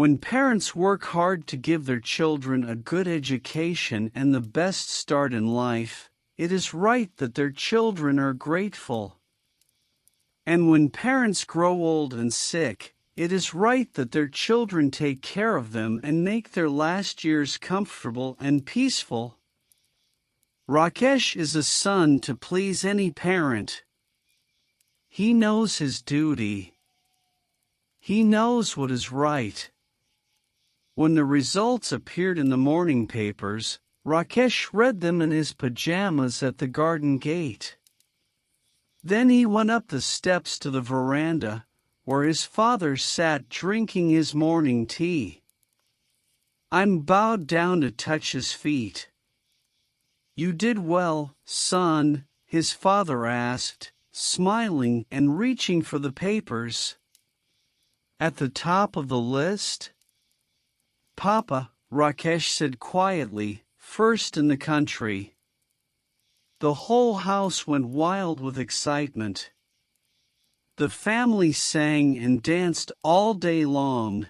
When parents work hard to give their children a good education and the best start in life, it is right that their children are grateful. And when parents grow old and sick, it is right that their children take care of them and make their last years comfortable and peaceful. Rakesh is a son to please any parent. He knows his duty. He knows what is right. When the results appeared in the morning papers, Rakesh read them in his pajamas at the garden gate. Then he went up the steps to the veranda, where his father sat drinking his morning tea. I bowed down to touch his feet. "You did well, son," his father asked, smiling and reaching for the papers. "At the top of the list?" "Papa," Rakesh said quietly, "first in the country." The whole house went wild with excitement. The family sang and danced all day long.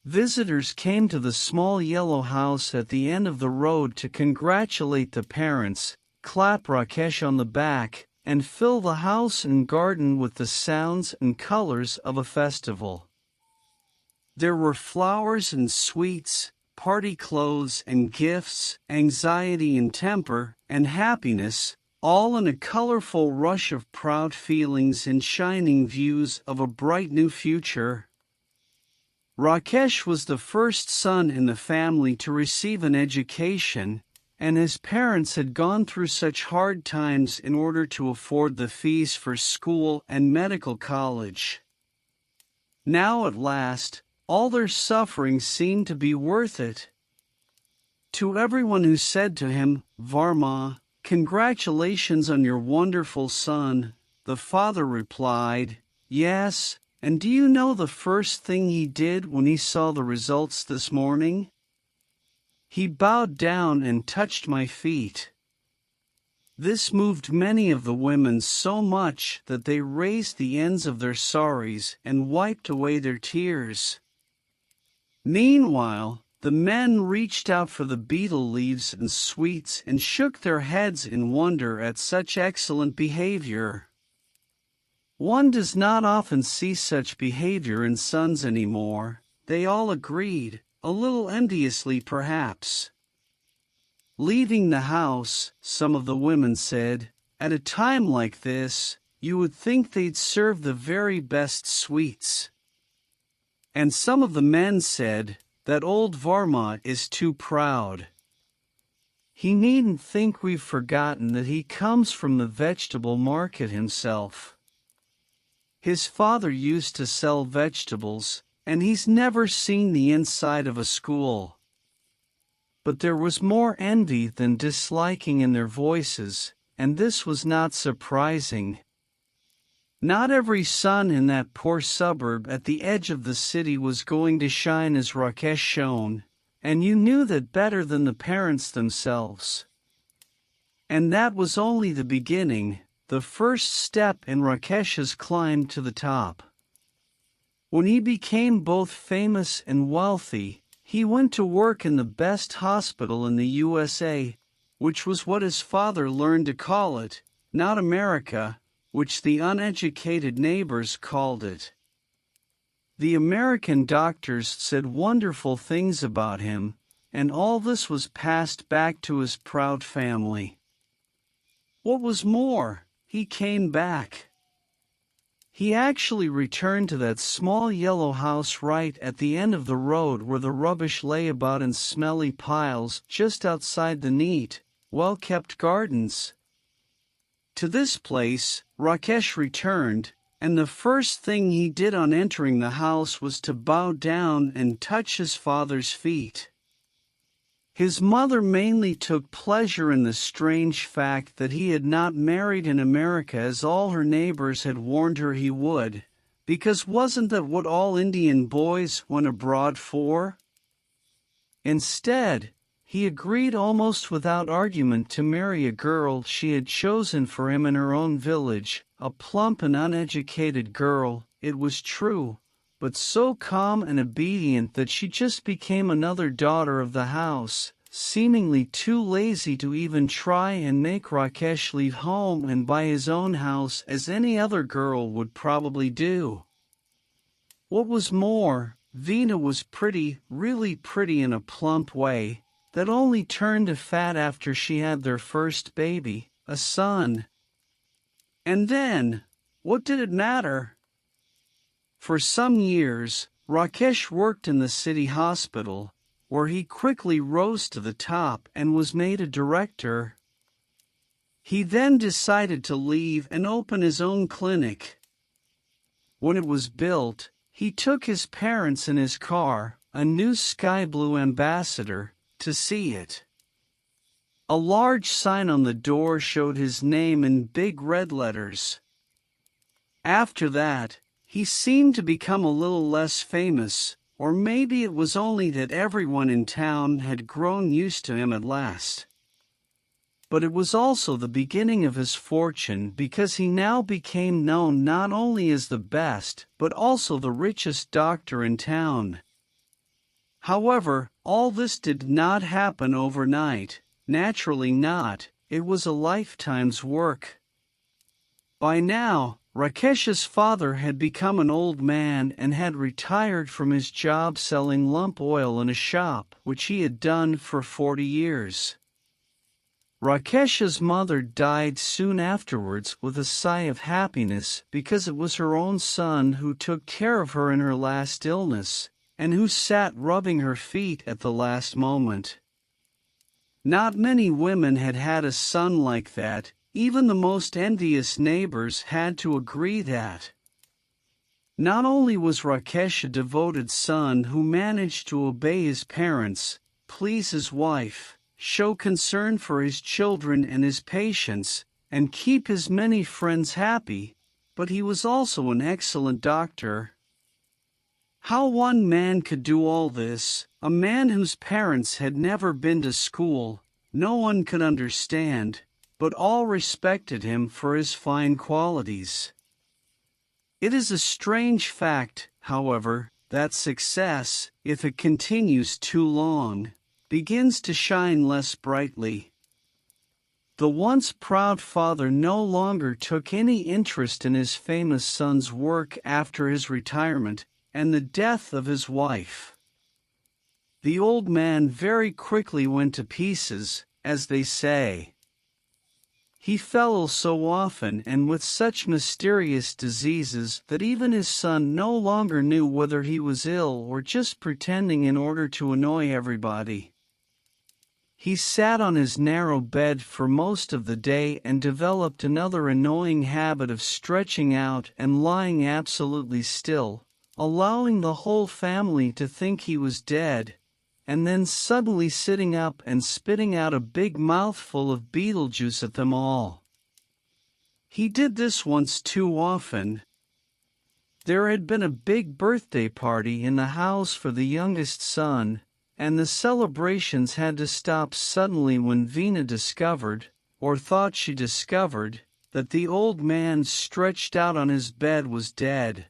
Visitors came to the small yellow house at the end of the road to congratulate the parents, clap Rakesh on the back, and fill the house and garden with the sounds and colors of a festival. There were flowers and sweets, party clothes and gifts, anxiety and temper, and happiness, all in a colorful rush of proud feelings and shining views of a bright new future. Rakesh was the first son in the family to receive an education, and his parents had gone through such hard times in order to afford the fees for school and medical college. Now at last, all their suffering seemed to be worth it. To everyone who said to him, "Varma, congratulations on your wonderful son," the father replied, "Yes, and do you know the first thing he did when he saw the results this morning? He bowed down and touched my feet." This moved many of the women so much that they raised the ends of their saris and wiped away their tears. Meanwhile, the men reached out for the betel leaves and sweets and shook their heads in wonder at such excellent behavior. One does not often see such behavior in sons anymore, they all agreed, a little enviously perhaps. Leaving the house, some of the women said, "At a time like this, you would think they'd serve the very best sweets." And some of the men said, "That old Varma is too proud. He needn't think we've forgotten that he comes from the vegetable market himself. His father used to sell vegetables, and he's never seen the inside of a school." But there was more envy than disliking in their voices, and this was not surprising. Not every son in that poor suburb at the edge of the city was going to shine as Rakesh shone, and you knew that better than the parents themselves. And that was only the beginning, the first step in Rakesh's climb to the top. When he became both famous and wealthy, he went to work in the best hospital in the USA, which was what his father learned to call it, not America, which the uneducated neighbors called it. The American doctors said wonderful things about him, and all this was passed back to his proud family. What was more, he came back. He actually returned to that small yellow house right at the end of the road where the rubbish lay about in smelly piles just outside the neat, well-kept gardens. To this place, Rakesh returned, and the first thing he did on entering the house was to bow down and touch his father's feet. His mother mainly took pleasure in the strange fact that he had not married in America as all her neighbors had warned her he would, because wasn't that what all Indian boys went abroad for? Instead, he agreed almost without argument to marry a girl she had chosen for him in her own village, a plump and uneducated girl, it was true, but so calm and obedient that she just became another daughter of the house, seemingly too lazy to even try and make Rakesh leave home and buy his own house as any other girl would probably do. What was more, Veena was pretty, really pretty in a plump way, that only turned to fat after she had their first baby, a son. And then, what did it matter? For some years, Rakesh worked in the city hospital, where he quickly rose to the top and was made a director. He then decided to leave and open his own clinic. When it was built, he took his parents in his car, a new sky blue Ambassador, to see it. A large sign on the door showed his name in big red letters. After that, he seemed to become a little less famous, or maybe it was only that everyone in town had grown used to him at last. But it was also the beginning of his fortune, because he now became known not only as the best, but also the richest doctor in town. However, all this did not happen overnight. Naturally not, it was a lifetime's work. By now, Rakesh's father had become an old man and had retired from his job selling lump oil in a shop, which he had done for 40 years. Rakesh's mother died soon afterwards with a sigh of happiness, because it was her own son who took care of her in her last illness, and who sat rubbing her feet at the last moment. Not many women had had a son like that. Even the most envious neighbors had to agree that. Not only was Rakesh a devoted son who managed to obey his parents, please his wife, show concern for his children and his patients, and keep his many friends happy, but he was also an excellent doctor. How one man could do all this, a man whose parents had never been to school, no one could understand, but all respected him for his fine qualities. It is a strange fact, however, that success, if it continues too long, begins to shine less brightly. The once proud father no longer took any interest in his famous son's work after his retirement and the death of his wife. The old man very quickly went to pieces, as they say. He fell ill so often and with such mysterious diseases that even his son no longer knew whether he was ill or just pretending in order to annoy everybody. He sat on his narrow bed for most of the day and developed another annoying habit of stretching out and lying absolutely still, allowing the whole family to think he was dead, and then suddenly sitting up and spitting out a big mouthful of beetle juice at them all. He did this once too often. There had been a big birthday party in the house for the youngest son, and the celebrations had to stop suddenly when Veena discovered, or thought she discovered, that the old man stretched out on his bed was dead.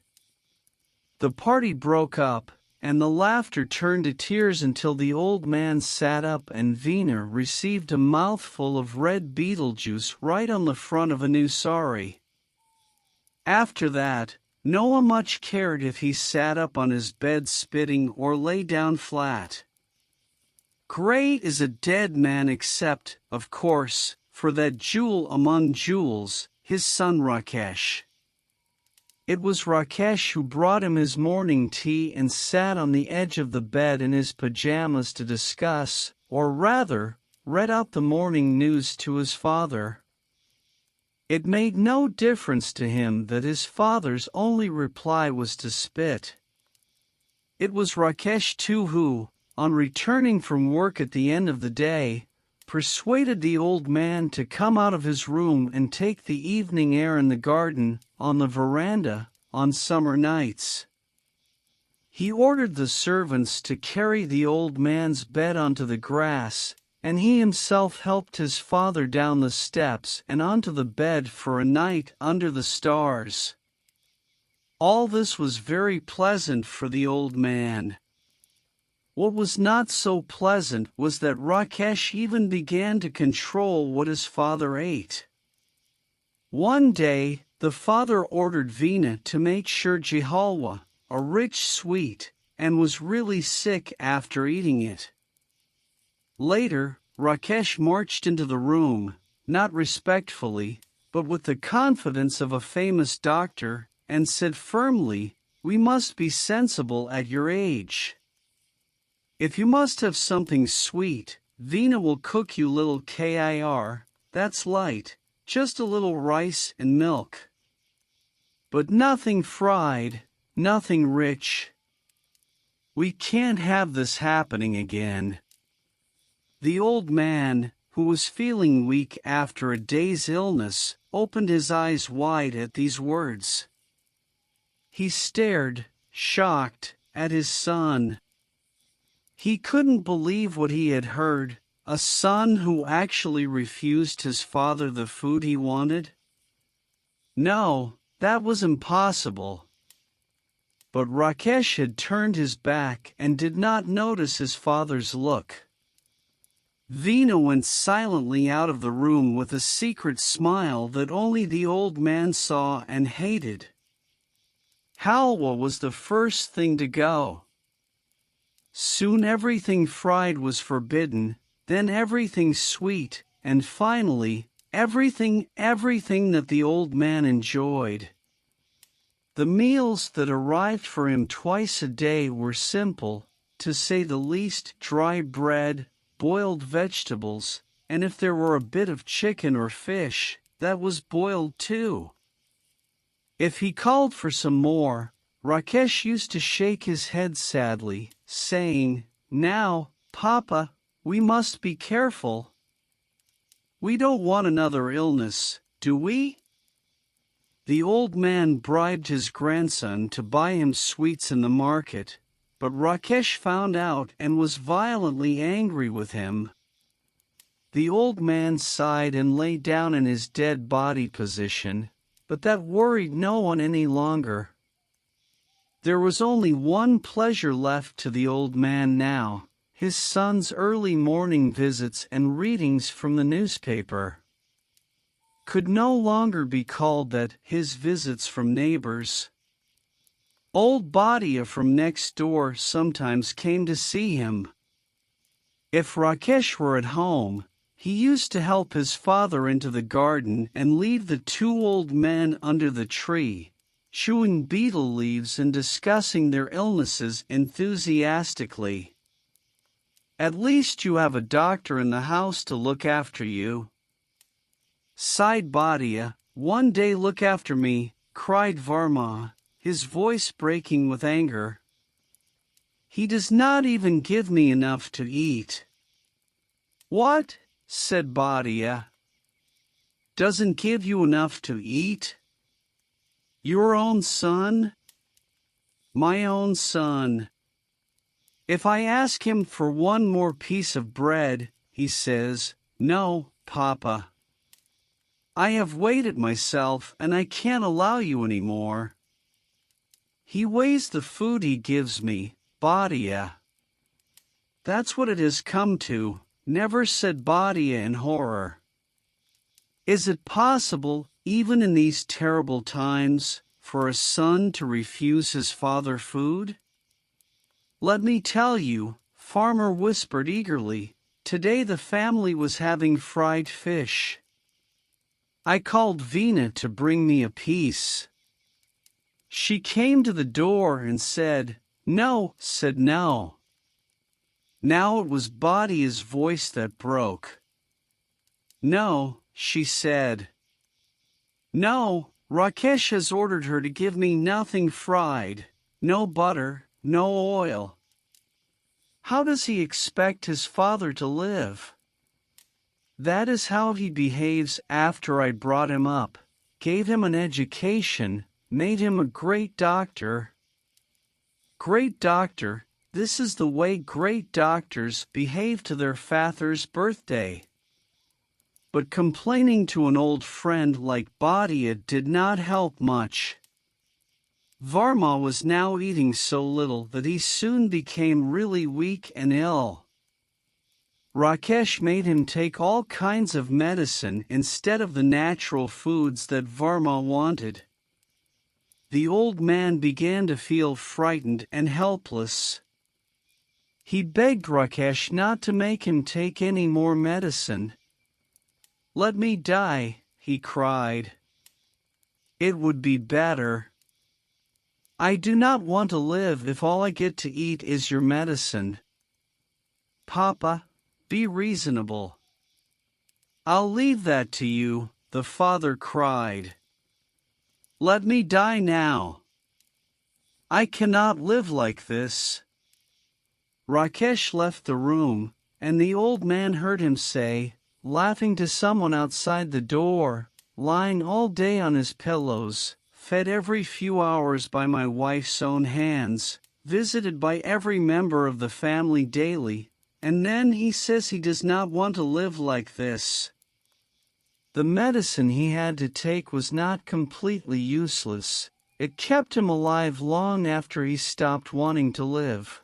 The party broke up, and the laughter turned to tears until the old man sat up and Veena received a mouthful of red beetle juice right on the front of a new sari. After that, no one much cared if he sat up on his bed spitting or lay down flat. Great is a dead man except, of course, for that jewel among jewels, his son Rakesh. It was Rakesh who brought him his morning tea and sat on the edge of the bed in his pajamas to discuss, or rather, read out the morning news to his father. It made no difference to him that his father's only reply was to spit. It was Rakesh too who, on returning from work at the end of the day, persuaded the old man to come out of his room and take the evening air in the garden, on the veranda, on summer nights. He ordered the servants to carry the old man's bed onto the grass, and he himself helped his father down the steps and onto the bed for a night under the stars. All this was very pleasant for the old man. What was not so pleasant was that Rakesh even began to control what his father ate. One day, the father ordered Veena to make shirji halwa, a rich sweet, and was really sick after eating it. Later, Rakesh marched into the room, not respectfully, but with the confidence of a famous doctor, and said firmly, "We must be sensible at your age. If you must have something sweet, Veena will cook you little kir, that's light, just a little rice and milk. But nothing fried, nothing rich. We can't have this happening again." The old man, who was feeling weak after a day's illness, opened his eyes wide at these words. He stared, shocked, at his son. He couldn't believe what he had heard, a son who actually refused his father the food he wanted. No, that was impossible. But Rakesh had turned his back and did not notice his father's look. Veena went silently out of the room with a secret smile that only the old man saw and hated. Halwa was the first thing to go. Soon everything fried was forbidden, then everything sweet, and finally, everything that the old man enjoyed. The meals that arrived for him twice a day were simple, to say the least: dry bread, boiled vegetables, and if there were a bit of chicken or fish, that was boiled too. If he called for some more, Rakesh used to shake his head sadly, saying, "Now, Papa, we must be careful. We don't want another illness, do we?" The old man bribed his grandson to buy him sweets in the market, but Rakesh found out and was violently angry with him. The old man sighed and lay down in his dead body position, but that worried no one any longer. There was only one pleasure left to the old man now: his son's early morning visits and readings from the newspaper. Could no longer be called that, his visits from neighbors. Old Bhatia from next door sometimes came to see him. If Rakesh were at home, he used to help his father into the garden and leave the two old men under the tree, chewing betel leaves and discussing their illnesses enthusiastically. "At least you have a doctor in the house to look after you," sighed Bhatia. "One day look after me," cried Varma, his voice breaking with anger. "He does not even give me enough to eat." "What?" said Bhatia. "Doesn't give you enough to eat? Your own son?" "My own son. If I ask him for one more piece of bread, he says, 'No, Papa. I have weighed it myself and I can't allow you any more.' He weighs the food he gives me, Bhatia." "That's what it has come to," never said Bhatia in horror. "Is it possible, even in these terrible times, for a son to refuse his father food?" "Let me tell you," Farmer whispered eagerly, "today the family was having fried fish. I called Veena to bring me a piece. She came to the door and said, 'No,' said no." Now it was Bhatia's voice that broke. "No," she said. "No, Rakesh has ordered her to give me nothing fried, no butter, no oil. How does he expect his father to live? That is how he behaves after I brought him up, gave him an education, made him a great doctor. Great doctor, this is the way great doctors behave to their father's birthday." But complaining to an old friend like Bhatia did not help much. Varma was now eating so little that he soon became really weak and ill. Rakesh made him take all kinds of medicine instead of the natural foods that Varma wanted. The old man began to feel frightened and helpless. He begged Rakesh not to make him take any more medicine. "Let me die," he cried. "It would be better. I do not want to live if all I get to eat is your medicine. Papa, be reasonable." "I'll leave that to you," the father cried. "Let me die now. I cannot live like this." Rakesh left the room, and the old man heard him say, laughing to someone outside the door, "Lying all day on his pillows, fed every few hours by my wife's own hands, visited by every member of the family daily, and then he says he does not want to live like this." The medicine he had to take was not completely useless. It kept him alive long after he stopped wanting to live.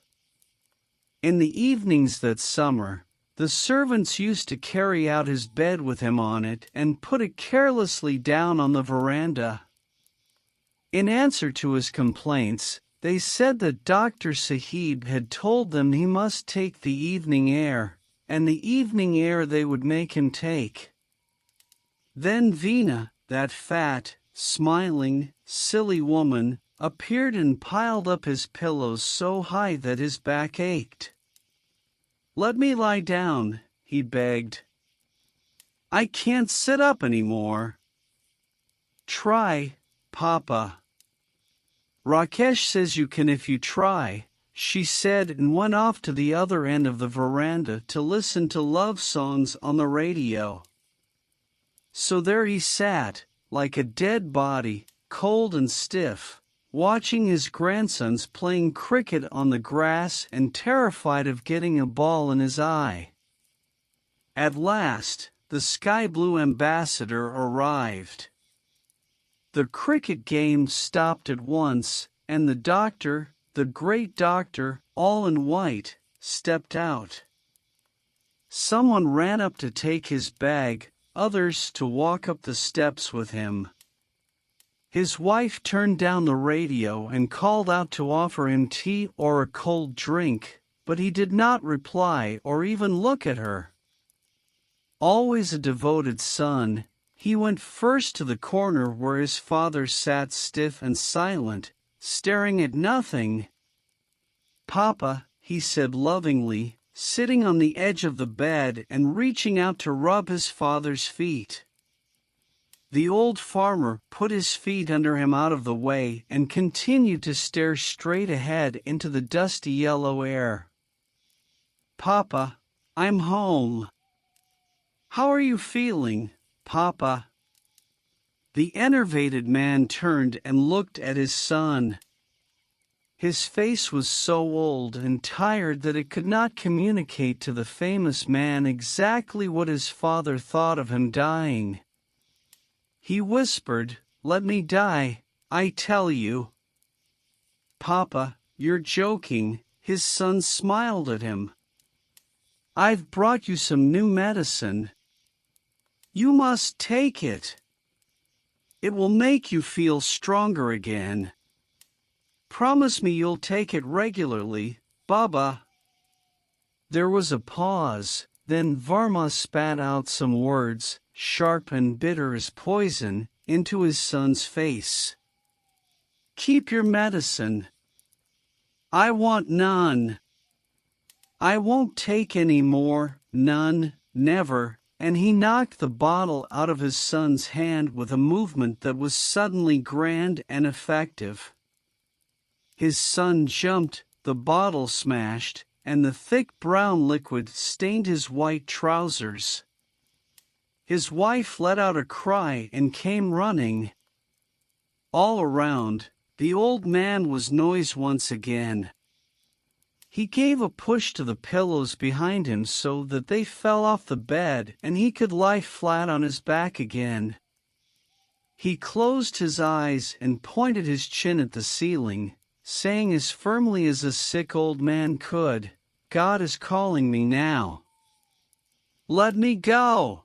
In the evenings that summer, the servants used to carry out his bed with him on it and put it carelessly down on the veranda. In answer to his complaints, they said that Dr. Sahib had told them he must take the evening air, and the evening air they would make him take. Then Veena, that fat, smiling, silly woman, appeared and piled up his pillows so high that his back ached. "Let me lie down," he begged. "I can't sit up anymore." "Try, Papa." "Rakesh says you can if you try," she said, and went off to the other end of the veranda to listen to love songs on the radio. So there he sat, like a dead body, cold and stiff, watching his grandsons playing cricket on the grass and terrified of getting a ball in his eye. At last, the sky blue ambassador arrived. The cricket game stopped at once, and the doctor, the great doctor, all in white, stepped out. Someone ran up to take his bag, others to walk up the steps with him. His wife turned down the radio and called out to offer him tea or a cold drink, but he did not reply or even look at her. Always a devoted son, he went first to the corner where his father sat stiff and silent, staring at nothing. "Papa," he said lovingly, sitting on the edge of the bed and reaching out to rub his father's feet. The old farmer put his feet under him out of the way and continued to stare straight ahead into the dusty yellow air. "Papa, I'm home." "How are you feeling, Papa?" The enervated man turned and looked at his son. His face was so old and tired that it could not communicate to the famous man exactly what his father thought of him dying. He whispered, "Let me die, I tell you." "Papa, you're joking," his son smiled at him. "I've brought you some new medicine. You must take it. It will make you feel stronger again. Promise me you'll take it regularly, Baba." There was a pause, then Varma spat out some words, sharp and bitter as poison, into his son's face. "Keep your medicine. I want none. I won't take any more, none, never," and he knocked the bottle out of his son's hand with a movement that was suddenly grand and effective. His son jumped, the bottle smashed, and the thick brown liquid stained his white trousers. His wife let out a cry and came running. All around, the old man was noised once again. He gave a push to the pillows behind him so that they fell off the bed and he could lie flat on his back again. He closed his eyes and pointed his chin at the ceiling, saying as firmly as a sick old man could, "God is calling me now. Let me go."